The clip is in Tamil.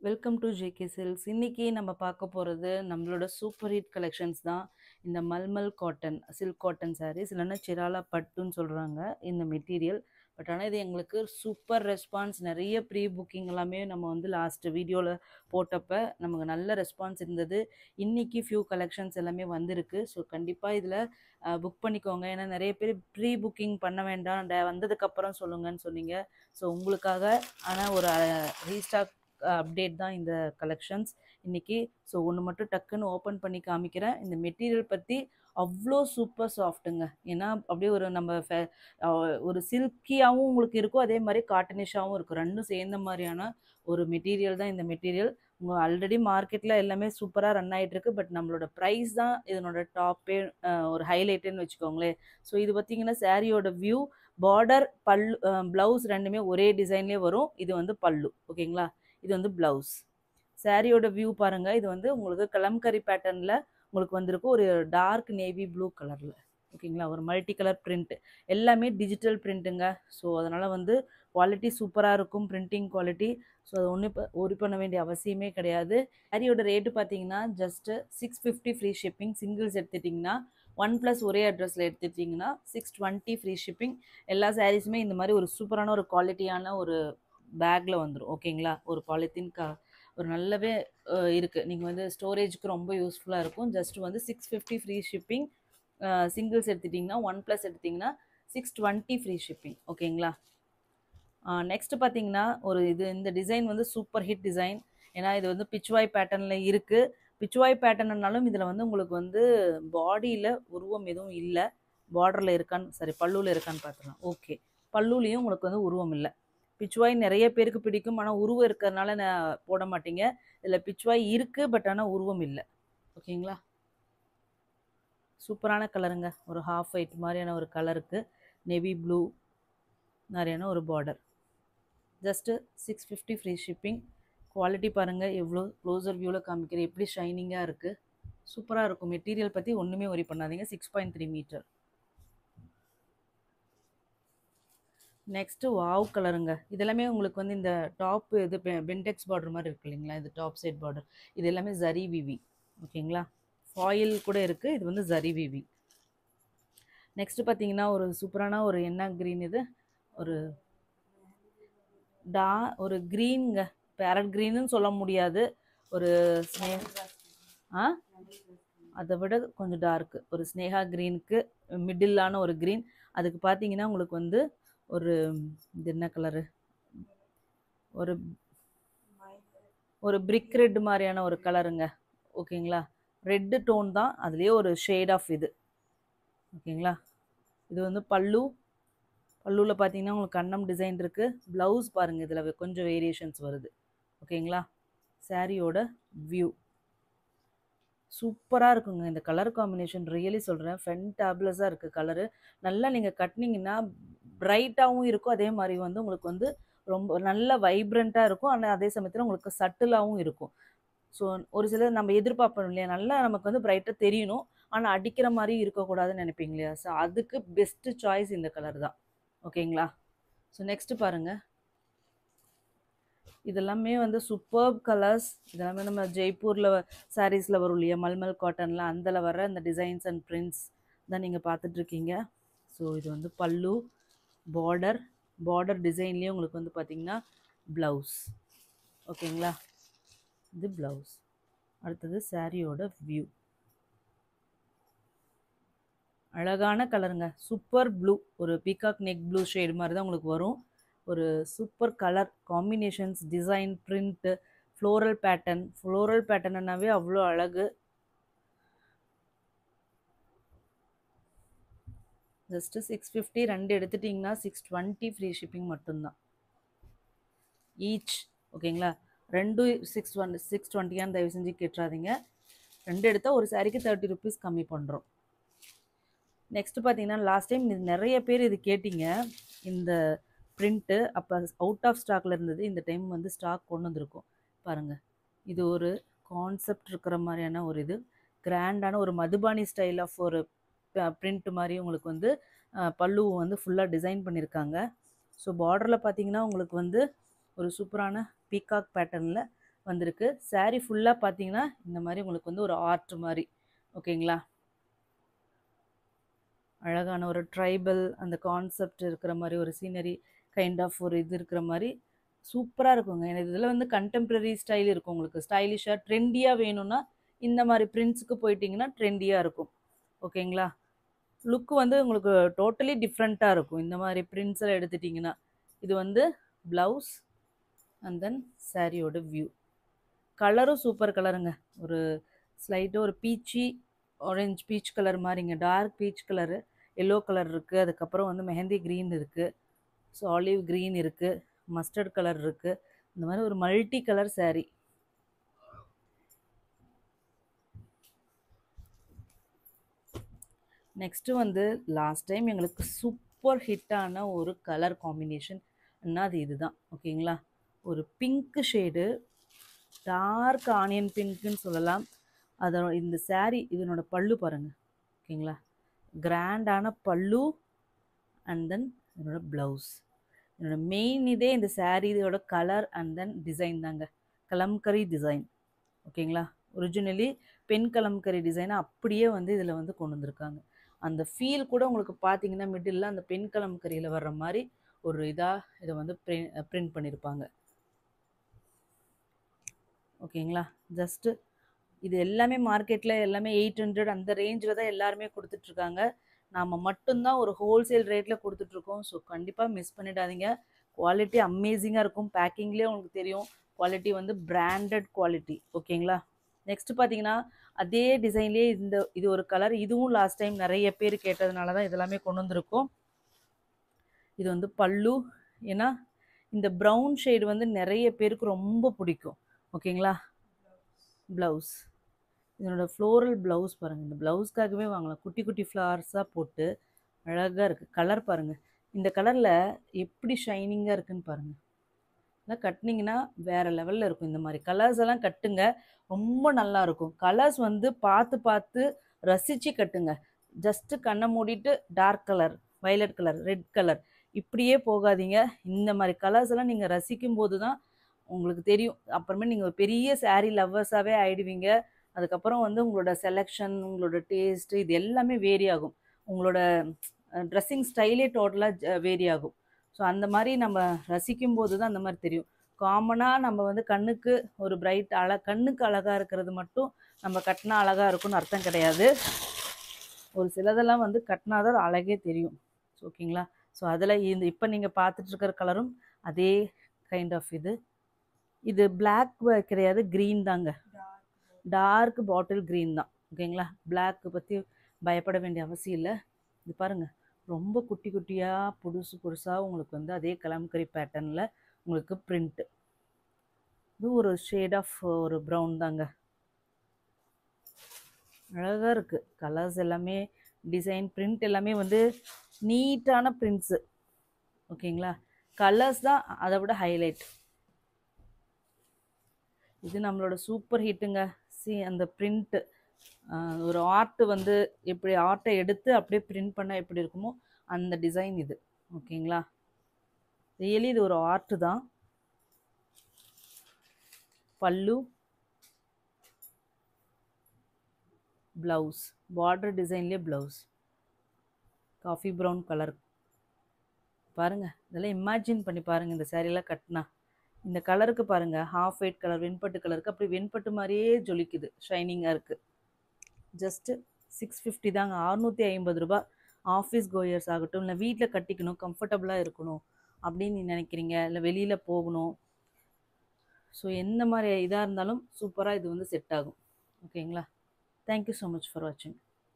Welcome to JK silks. இன்னைக்கு நம்ம பார்க்க போகிறது நம்மளோட சூப்பர் ஹிட் கலெக்ஷன்ஸ் தான். இந்த mulmul cotton, silk cotton saris, இல்லைன்னா சிராலா பட்டுன்னு சொல்கிறாங்க இந்த மெட்டீரியல். பட் ஆனால் இது எங்களுக்கு சூப்பர் ரெஸ்பான்ஸ். நிறைய ப்ரீ புக்கிங் எல்லாமே நம்ம வந்து லாஸ்ட் வீடியோவில் போட்டப்போ நமக்கு நல்ல ரெஸ்பான்ஸ் இருந்தது. இன்றைக்கி ஃபியூ கலெக்ஷன்ஸ் எல்லாமே வந்திருக்கு. ஸோ கண்டிப்பாக இதில் புக் பண்ணிக்கோங்க. ஏன்னா நிறைய பேர் ப்ரீ புக்கிங் பண்ண வேண்டாம், வந்ததுக்கப்புறம் சொல்லுங்கன்னு சொன்னீங்க. ஸோ உங்களுக்காக ஆனால் ஒரு ரீஸ்டாக் அப்டேட் தான் இந்த கலெக்ஷன்ஸ் இன்னைக்கு. ஸோ ஒன்று மட்டும் டக்குன்னு ஓப்பன் பண்ணி காமிக்கிறேன். இந்த மெட்டீரியல் பற்றி அவ்வளோ சூப்பர் சாஃப்ட்டுங்க. ஏன்னா அப்படியே ஒரு நம்ம ஒரு சில்கியாகவும் உங்களுக்கு இருக்கும், அதே மாதிரி காட்டனிஷாகவும் இருக்கும். ரெண்டும் சேர்ந்த மாதிரியான ஒரு மெட்டீரியல் தான் இந்த மெட்டீரியல். உங்கள் ஆல்ரெடி மார்க்கெட்டில் எல்லாமே சூப்பராக ரன் ஆகிட்டு இருக்கு. பட் நம்மளோட ப்ரைஸ் தான் இதனோட டாப்பே, ஒரு ஹைலைட்டுன்னு வச்சுக்கோங்களேன். ஸோ இது பார்த்தீங்கன்னா சாரியோட வியூ, பார்டர், பல்லு, ப்ளவுஸ் ரெண்டுமே ஒரே டிசைன்லேயே வரும். இது வந்து பல்லு, ஓகேங்களா. இது வந்து ப்ளவுஸ். சாரியோட வியூ பாருங்க. இது வந்து உங்களுக்கு கலம்கரி பேட்டர்னில் உங்களுக்கு வந்திருக்கு, ஒரு டார்க் நேவி ப்ளூ கலரில், ஓகேங்களா. ஒரு மல்டி கலர் பிரிண்ட், எல்லாமே டிஜிட்டல் பிரிண்ட்டுங்க. ஸோ அதனால் வந்து குவாலிட்டி சூப்பராக இருக்கும், பிரிண்டிங் குவாலிட்டி. ஸோ அது ஒன்றும் இப்போ ஒரி பண்ண வேண்டிய அவசியமே கிடையாது. சாரியோட ரேட்டு பார்த்தீங்கன்னா ஜஸ்ட்டு 650 ஃப்ரீ ஷிப்பிங். சிங்கிள்ஸ் எடுத்துட்டிங்கன்னா 1+ ஒரே அட்ரஸில் எடுத்துட்டிங்கன்னா 620 ஃப்ரீ ஷிப்பிங். எல்லா சாரீஸுமே இந்த மாதிரி ஒரு சூப்பரான ஒரு குவாலிட்டியான ஒரு பேக்கில் வந்துடும், ஓகேங்களா. ஒரு பாலித்தீன் ஒரு நல்லாவே இருக்குது. நீங்கள் வந்து ஸ்டோரேஜுக்கு ரொம்ப யூஸ்ஃபுல்லாக இருக்கும். ஜஸ்ட் வந்து 650 ஃப்ரீ ஷிப்பிங். சிங்கிள்ஸ் எடுத்துட்டிங்கன்னா 1+ எடுத்திங்கன்னா 620 ஃப்ரீ ஷிப்பிங், ஓகேங்களா. நெக்ஸ்ட் பார்த்தீங்கன்னா ஒரு இந்த டிசைன் வந்து சூப்பர் ஹிட் டிசைன். ஏன்னா இது வந்து பிச்வாய் பேட்டர்னில் இருக்குது. பிச்வாய் பேட்டர்னாலும் இதில் வந்து உங்களுக்கு வந்து பாடியில் உருவம் எதுவும் இல்லை. பார்டரில் இருக்கான்னு, சரி பல்லுவில் இருக்கான்னு பார்த்துக்கலாம். ஓகே, பல்லுலேயும் உங்களுக்கு வந்து உருவம் இல்லை. பிச்வாய் நிறைய பேருக்கு பிடிக்கும், ஆனால் உருவம் இருக்கிறதுனால நான் போட மாட்டீங்க. இதில் பிச்வாய் இருக்குது, பட் ஆனால் உருவம் இல்லை, ஓகேங்களா. சூப்பரான கலருங்க. ஒரு ஹாஃப் ஒயிட் மாதிரியான ஒரு கலருக்கு நேவி ப்ளூ மாதிரியான ஒரு border. Just 650 free shipping. Quality பாருங்கள், எவ்வளோ க்ளோசர் வியூவில் காமிக்கிறேன், எப்படி ஷைனிங்காக இருக்குது. சூப்பராக இருக்கும். மெட்டீரியல் பற்றி ஒன்றுமே ஒரி பண்ணாதீங்க. 6.3 மீட்டர். நெக்ஸ்ட்டு வாவ் கலருங்க. இதெல்லாமே உங்களுக்கு வந்து இந்த டாப் இது பென்டெக்ஸ் பார்டர் மாதிரி இருக்கு இல்லைங்களா, இது டாப் சைட் பார்டர். இது எல்லாமே ஜரி விவி, ஓகேங்களா. ஃபாயில் கூட இருக்குது. இது வந்து ஜரி விவி. நெக்ஸ்ட்டு பார்த்தீங்கன்னா ஒரு சூப்பரான ஒரு என்ன க்ரீன், இது ஒரு ஒரு க்ரீனுங்க. பேரட் க்ரீனுன்னு சொல்ல முடியாது, ஒரு அதை விட கொஞ்சம் டார்க்கு, ஒரு ஸ்னேகா க்ரீனுக்கு மிடில்லான ஒரு க்ரீன். அதுக்கு பார்த்தீங்கன்னா உங்களுக்கு வந்து ஒரு இது என்ன கலரு, ஒரு பிரிக் ரெட் மாதிரியான ஒரு கலருங்க, ஓகேங்களா. ரெட்டு டோன் தான், அதுலேயே ஒரு ஷேட் ஆஃப் இது, ஓகேங்களா. இது வந்து பல்லுவில் பார்த்தீங்கன்னா உங்களுக்கு கண்ணம் டிசைன் இருக்குது. ப்ளவுஸ் பாருங்கள், இதில் கொஞ்சம் வேரியேஷன்ஸ் வருது, ஓகேங்களா. சாரியோட வியூ சூப்பராக இருக்குங்க. இந்த கலர் காம்பினேஷன் ரியலி சொல்கிறேன், ஃபென்டாபிளஸாக இருக்குது கலரு. நல்லா நீங்கள் கட்டினீங்கன்னா பிரைட்டாகவும் இருக்கும், அதே மாதிரி வந்து உங்களுக்கு வந்து ரொம்ப நல்ல வைப்ரண்ட்டாக இருக்கும். ஆனால் அதே சமயத்தில் உங்களுக்கு சட்டிலாகவும் இருக்கும். ஸோ ஒரு சிலர் நம்ம எதிர்பார்ப்போம் இல்லையா, நல்லா நமக்கு வந்து பிரைட்டாக தெரியணும், ஆனால் அடிக்கிற மாதிரி இருக்கக்கூடாதுன்னு நினைப்பீங்க இல்லையா. ஸோ அதுக்கு பெஸ்ட்டு சாய்ஸ் இந்த கலர் தான், ஓகேங்களா. ஸோ நெக்ஸ்ட்டு பாருங்கள். இதெல்லாமே வந்து சூப்பர்ப் கலர்ஸ். இதெல்லாமே நம்ம ஜெய்ப்பூரில் சாரீஸில் வரும் இல்லையா, மல்மல் காட்டனில், அதில் வர இந்த டிசைன்ஸ் அண்ட் பிரிண்ட்ஸ் தான் நீங்கள் பார்த்துட்ருக்கீங்க. ஸோ இது வந்து பல்லு, பார்டர் டிசைன்லேயே உங்களுக்கு வந்து பார்த்திங்கன்னா ப்ளவுஸ், ஓகேங்களா. இது ப்ளவுஸ். அடுத்தது சாரியோட வியூ. அழகான கலருங்க, சூப்பர் ப்ளூ, ஒரு பீகாக் நெக் ப்ளூ ஷேடு மாதிரி தான் உங்களுக்கு வரும். ஒரு super colour combinations, design, print, floral பேட்டர்னாவே அவ்வளோ அழகு. ஜஸ்ட்டு 650, ரெண்டு எடுத்துட்டிங்கன்னா 620 ஃப்ரீ ஷிப்பிங் மட்டும்தான் ஈச், ஓகேங்களா. ரெண்டும் 620 தயவு செஞ்சு கேட்டுறாதீங்க. ரெண்டு எடுத்தால் ஒரு சாரிக்கு 30 ருபீஸ் கம்மி பண்ணுறோம். நெக்ஸ்ட்டு பார்த்தீங்கன்னா லாஸ்ட் டைம் நிறைய பேர் இது கேட்டிங்க, இந்த பிரிண்ட்டு அப்போ அவுட் ஆஃப் ஸ்டாக்கில் இருந்தது. இந்த டைம் வந்து ஸ்டாக் கொண்டு வந்திருக்கும் பாருங்கள். இது ஒரு கான்செப்ட் இருக்கிற மாதிரியான ஒரு இது கிராண்டான ஒரு மதுபானி ஸ்டைல் ஆஃப் ஒரு பிரிண்ட் மாதிரி உங்களுக்கு வந்து பல்லு வந்து ஃபுல்லாக டிசைன் பண்ணியிருக்காங்க. ஸோ பார்டரில் பார்த்தீங்கன்னா உங்களுக்கு வந்து ஒரு சூப்பரான பீகாக் பேட்டர்னில் வந்திருக்கு. saree ஃபுல்லாக பார்த்தீங்கன்னா இந்த மாதிரி உங்களுக்கு வந்து ஒரு ஆர்ட் மாதிரி. ஓகேங்களா, அழகான ஒரு ட்ரைபல் அந்த கான்செப்ட் இருக்கிற மாதிரி ஒரு சீனரி கைண்ட் ஆஃப் ஒரு இது இருக்கிற மாதிரி சூப்பராக இருக்குங்க. எனக்கு இதில் வந்து கண்டெம்ப்ரரி ஸ்டைல் இருக்கும். உங்களுக்கு ஸ்டைலிஷாக ட்ரெண்டியாக வேணும்னா இந்த மாதிரி பிரிண்ட்ஸுக்கு போயிட்டீங்கன்னா ட்ரெண்டியாக இருக்கும். ஓகேங்களா, லுக் வந்து உங்களுக்கு டோட்டலி டிஃப்ரெண்ட்டாக இருக்கும் இந்த மாதிரி பிரிண்ட்ஸில் எடுத்துட்டிங்கன்னா. இது வந்து ப்ளவுஸ் அண்ட் தென் சாரியோட வியூ. கலரும் சூப்பர் கலருங்க. ஒரு ஸ்லைட்டாக ஒரு பீச்சி ஆரஞ்ச் பீச் கலர் மாதிரிங்க. Dark peach colour, yellow colour இருக்குது, அதுக்கப்புறம் வந்து மெஹந்தி க்ரீன் இருக்குது, ஸோ ஆலிவ் க்ரீன் இருக்குது, மஸ்டர்ட் கலர் இருக்குது. இந்த மாதிரி ஒரு மல்டி கலர் saree. நெக்ஸ்ட்டு வந்து லாஸ்ட் டைம் எங்களுக்கு சூப்பர் ஹிட்டான ஒரு கலர் காம்பினேஷன் அது இதுதான். ஓகேங்களா, ஒரு பிங்க் ஷேடு, டார்க் ஆனியன் பிங்க்குன்னு சொல்லலாம். அதோட இந்த saree இதனோட பல்லு பாருங்கள். ஓகேங்களா, கிராண்டான பல்லு அண்ட் தென் இதனோட ப்ளவுஸ். என்னோட மெயின் இதே இந்த சாரீயோட கலர் அண்ட் தென் டிசைன் தாங்க. கலம்கரி டிசைன். ஓகேங்களா, ஒரிஜினலி பெண் கலம்கரி டிசைனை அப்படியே வந்து இதில் வந்து கொண்டு வந்திருக்காங்க. அந்த ஃபீல் கூட உங்களுக்கு பார்த்தீங்கன்னா மிடில் அந்த பெண் கலம்கரியில் வர்ற மாதிரி ஒரு இதாக இதை வந்து பிரிண்ட் பண்ணியிருப்பாங்க. ஓகேங்களா, ஜஸ்ட்டு இது எல்லாமே மார்க்கெட்டில் எல்லாமே 800 அந்த ரேஞ்சில் தான் எல்லாருமே கொடுத்துட்ருக்காங்க. நாம் மட்டும்தான் ஒரு ஹோல்சேல் ரேட்டில் கொடுத்துட்ருக்கோம். ஸோ கண்டிப்பாக மிஸ் பண்ணிடாதீங்க. குவாலிட்டி அமேசிங்காக இருக்கும். பேக்கிங்லேயே உங்களுக்கு தெரியும் குவாலிட்டி வந்து பிராண்டட் குவாலிட்டி. ஓகேங்களா, நெக்ஸ்ட்டு பார்த்தீங்கன்னா அதே டிசைன்லேயே இது ஒரு கலர். இதுவும் லாஸ்ட் டைம் நிறைய பேர் கேட்டதுனால தான் இதெல்லாமே கொண்டு வந்திருக்கோம். இது வந்து பல்லு. ஏன்னா இந்த ப்ரௌன் ஷேடு வந்து நிறைய பேருக்கு ரொம்ப பிடிக்கும். ஓகேங்களா, ப்ளவுஸ் இதனோட ஃப்ளோரல் ப்ளவுஸ் பாருங்கள். இந்த ப்ளவுஸ்க்காகவே வாங்கலாம். குட்டி குட்டி ஃப்ளவர்ஸாக போட்டு அழகாக இருக்குது. கலர் பாருங்கள். இந்த கலரில் எப்படி ஷைனிங்காக இருக்குதுன்னு பாருங்கள். எல்லாம் கட்டினீங்கன்னா வேறு லெவலில் இருக்கும். இந்த மாதிரி கலர்ஸ் எல்லாம் கட்டுங்க, ரொம்ப நல்லாயிருக்கும். கலர்ஸ் வந்து பார்த்து பார்த்து ரசித்து கட்டுங்க. ஜஸ்ட்டு கண்ணை மூடிட்டு dark colour, violet colour, red colour இப்படியே போகாதீங்க. இந்த மாதிரி கலர்ஸ் எல்லாம் நீங்கள் ரசிக்கும் போது தான் உங்களுக்கு தெரியும். அப்புறமே நீங்கள் ஒரு பெரிய saree லவ்வர்ஸாகவே ஆகிடுவீங்க. அதுக்கப்புறம் வந்து உங்களோட செலெக்ஷன், உங்களோட டேஸ்ட்டு இது எல்லாமே வேரி ஆகும். உங்களோட ட்ரெஸ்ஸிங் ஸ்டைலே டோட்டலாக வேரி ஆகும். ஸோ அந்த மாதிரி நம்ம ரசிக்கும் போது தான் அந்த மாதிரி தெரியும். காமனாக நம்ம வந்து கண்ணுக்கு ஒரு பிரைட் கண்ணுக்கு அழகாக இருக்கிறது மட்டும் நம்ம கட்டினா அழகாக இருக்கும்னு அர்த்தம் கிடையாது. ஒரு சிலதெல்லாம் வந்து கட்டினாதான் அழகே தெரியும். ஓகேங்களா, ஸோ அதில் இப்போ நீங்கள் பார்த்துட்ருக்கிற கலரும் அதே கைண்ட் ஆஃப் இது பிளாக் கிடையாது, க்ரீன் தாங்க. டார்க் பாட்டில் க்ரீன் தான். ஓகேங்களா, பிளாக்கு பற்றி பயப்பட வேண்டிய அவசியம் இல்லை. இது பாருங்கள், ரொம்ப குட்டி குட்டியாக புதுசாக உங்களுக்கு வந்து அதே கலம்கரி பேட்டர்னில் உங்களுக்கு பிரிண்ட்டு. இது ஒரு ஷேட் ஆஃப் ஒரு ப்ரௌன் தாங்க. அழகாக இருக்குது. கலர்ஸ் எல்லாமே டிசைன் பிரிண்ட் எல்லாமே வந்து நீட்டான பிரிண்ட்ஸு. ஓகேங்களா, கலர்ஸ் தான் அதை விட ஹைலைட். இது நம்மளோட சூப்பர் ஹிட்டுங்க. அந்த பிரிண்ட்டு ஒரு ஆர்ட்டு வந்து எப்படி ஆர்ட்டை எடுத்து அப்படியே பிரிண்ட் பண்ணால் எப்படி இருக்குமோ அந்த டிசைன் இது. ஓகேங்களா, ரியலி இது ஒரு ஆர்ட்டு தான். பல்லு, ப்ளவுஸ், பார்டர் டிசைன்லேயே ப்ளவுஸ் காஃபி ப்ரௌன் கலர் பாருங்கள். இதெல்லாம் இமேஜின் பண்ணி பாருங்கள். இந்த சேரீலாம் கட்டினா இந்த கலருக்கு பாருங்கள், ஹாஃப் ஒயிட் கலர் வெண்பட்டு கலருக்கு அப்படி வெண்பட்டு மாதிரியே ஜொலிக்குது, ஷைனிங்காக இருக்குது. ஜஸ்ட்டு 650 தாங்க, 650 ரூபா. ஆஃபீஸ் கோயர்ஸ் ஆகட்டும், இல்லை வீட்டில் கட்டிக்கணும், கம்ஃபர்டபுளாக இருக்கணும் அப்படின்னு நீ நினைக்கிறீங்க, இல்லை வெளியில் போகணும், ஸோ எந்த மாதிரி இதாக இருந்தாலும் சூப்பராக இது வந்து செட் ஆகும். ஓகேங்களா, தேங்க்யூ ஸோ மச் ஃபார் வாட்சிங்.